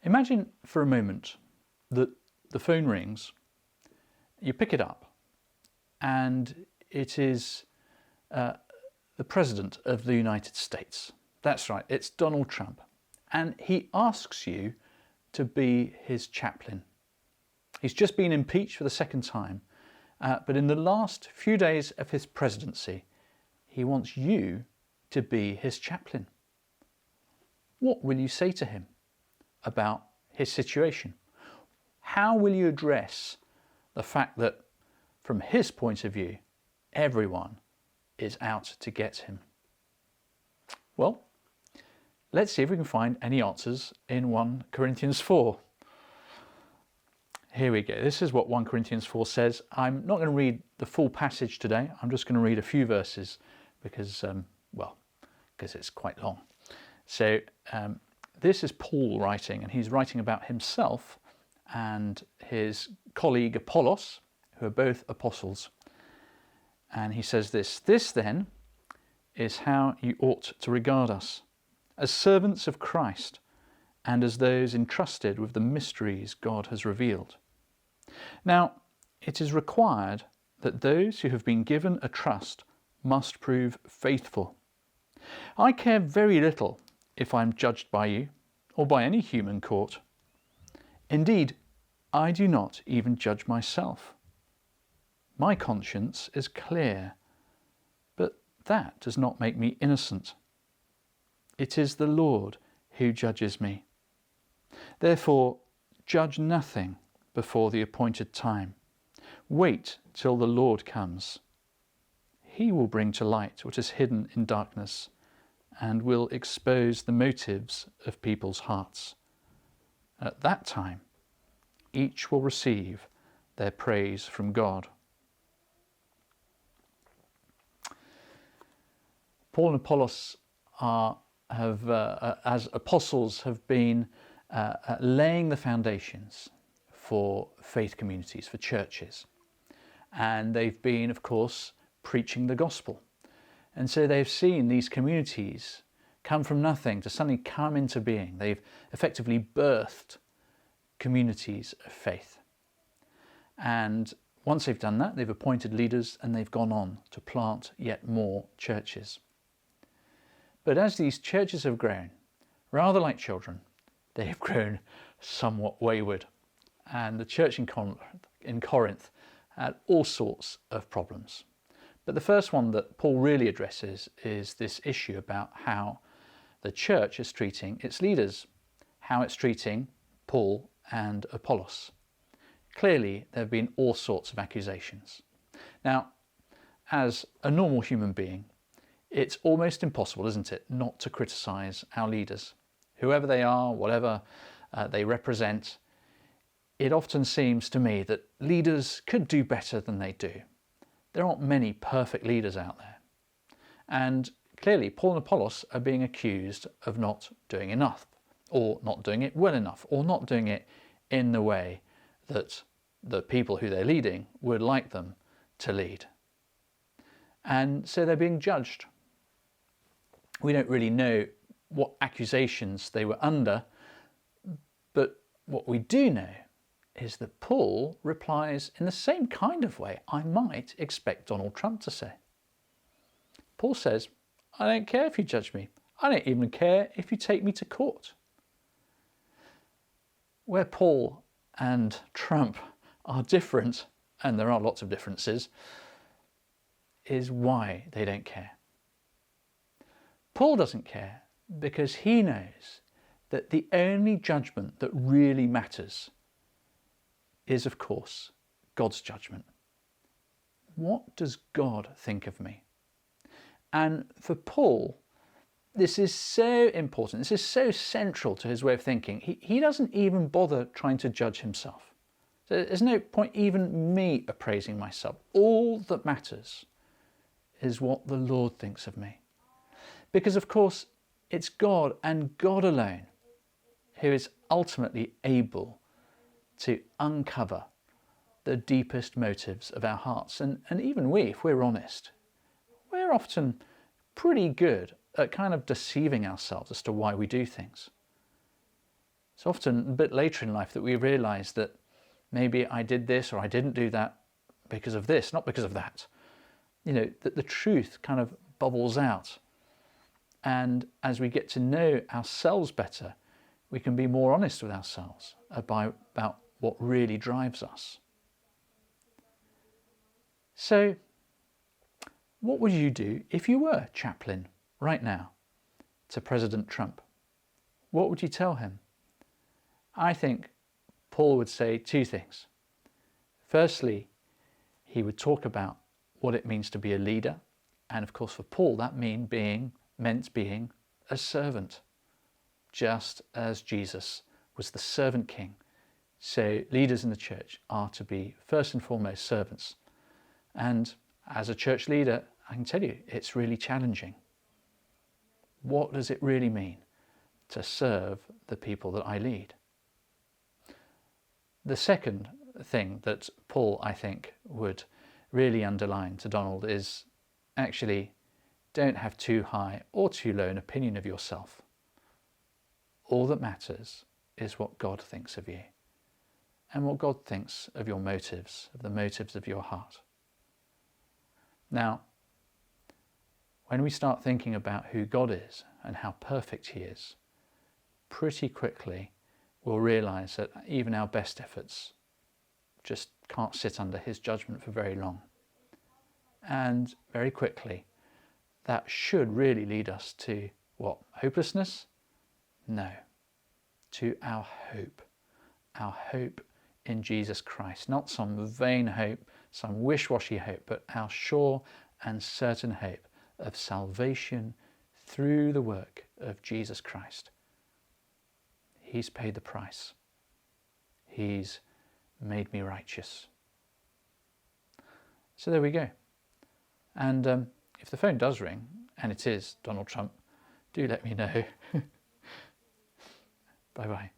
Imagine for a moment that the phone rings, you pick it up, and it is the President of the United States. That's right, it's Donald Trump. And he asks you to be his chaplain. He's just been impeached for the second time, but in the last few days of his presidency, he wants you to be his chaplain. What will you say to him about his situation? How will you address the fact that, from his point of view, everyone is out to get him? Well, let's see if we can find any answers in 1 Corinthians 4. Here we go. This is what 1 Corinthians 4 says. I'm not going to read the full passage today. I'm just going to read a few verses because it's quite long. So this is Paul writing, and he's writing about himself and his colleague Apollos, who are both apostles. And he says this: "This then is how you ought to regard us, as servants of Christ and as those entrusted with the mysteries God has revealed. Now, it is required that those who have been given a trust must prove faithful. I care very little if I am judged by you or by any human court. Indeed, I do not even judge myself. My conscience is clear, but that does not make me innocent. It is the Lord who judges me. Therefore, judge nothing before the appointed time. Wait till the Lord comes. He will bring to light what is hidden in darkness and will expose the motives of people's hearts. At that time, each will receive their praise from God." Paul and Apollos as apostles have been laying the foundations for faith communities, for churches. And they've been, of course, preaching the gospel. And so they've seen these communities come from nothing to suddenly come into being. They've effectively birthed communities of faith. And once they've done that, they've appointed leaders and they've gone on to plant yet more churches. But as these churches have grown, rather like children, they have grown somewhat wayward. And the church in Corinth had all sorts of problems. But the first one that Paul really addresses is this issue about how the church is treating its leaders, how it's treating Paul and Apollos. Clearly, there have been all sorts of accusations. Now, as a normal human being, it's almost impossible, isn't it, not to criticise our leaders. Whoever they are, whatever they represent, it often seems to me that leaders could do better than they do. There aren't many perfect leaders out there. And clearly, Paul and Apollos are being accused of not doing enough, or not doing it well enough, or not doing it in the way that the people who they're leading would like them to lead. And so they're being judged. We don't really know what accusations they were under, but what we do know is that Paul replies in the same kind of way I might expect Donald Trump to say. Paul says, "I don't care if you judge me. I don't even care if you take me to court." Where Paul and Trump are different, and there are lots of differences, is why they don't care. Paul doesn't care because he knows that the only judgment that really matters is, of course, God's judgment. What does God think of me? And for Paul, this is so important. This is so central to his way of thinking. He doesn't even bother trying to judge himself. So there's no point even me appraising myself. All that matters is what the Lord thinks of me. Because, of course, it's God and God alone who is ultimately able to uncover the deepest motives of our hearts. And even we, if we're honest, we're often pretty good at kind of deceiving ourselves as to why we do things. It's often a bit later in life that we realise that maybe I did this or I didn't do that because of this, not because of that. You know, that the truth kind of bubbles out. And as we get to know ourselves better, we can be more honest with ourselves about what really drives us. So, what would you do if you were chaplain right now to President Trump? What would you tell him? I think Paul would say two things. Firstly, he would talk about what it means to be a leader. And of course, for Paul, that meant being a servant, just as Jesus was the servant king. So leaders in the church are to be first and foremost servants. And as a church leader, I can tell you, it's really challenging. What does it really mean to serve the people that I lead? The second thing that Paul, I think, would really underline to Donald is actually don't have too high or too low an opinion of yourself. All that matters is what God thinks of you and what God thinks of your motives, of the motives of your heart. Now, when we start thinking about who God is and how perfect he is, pretty quickly we'll realise that even our best efforts just can't sit under his judgment for very long. And very quickly, that should really lead us to what? Hopelessness? No. To our hope in Jesus Christ. Not some vain hope, some wish-washy hope, but our sure and certain hope of salvation through the work of Jesus Christ. He's paid the price. He's made me righteous. So there we go. And if the phone does ring, and it is Donald Trump, do let me know. Bye-bye.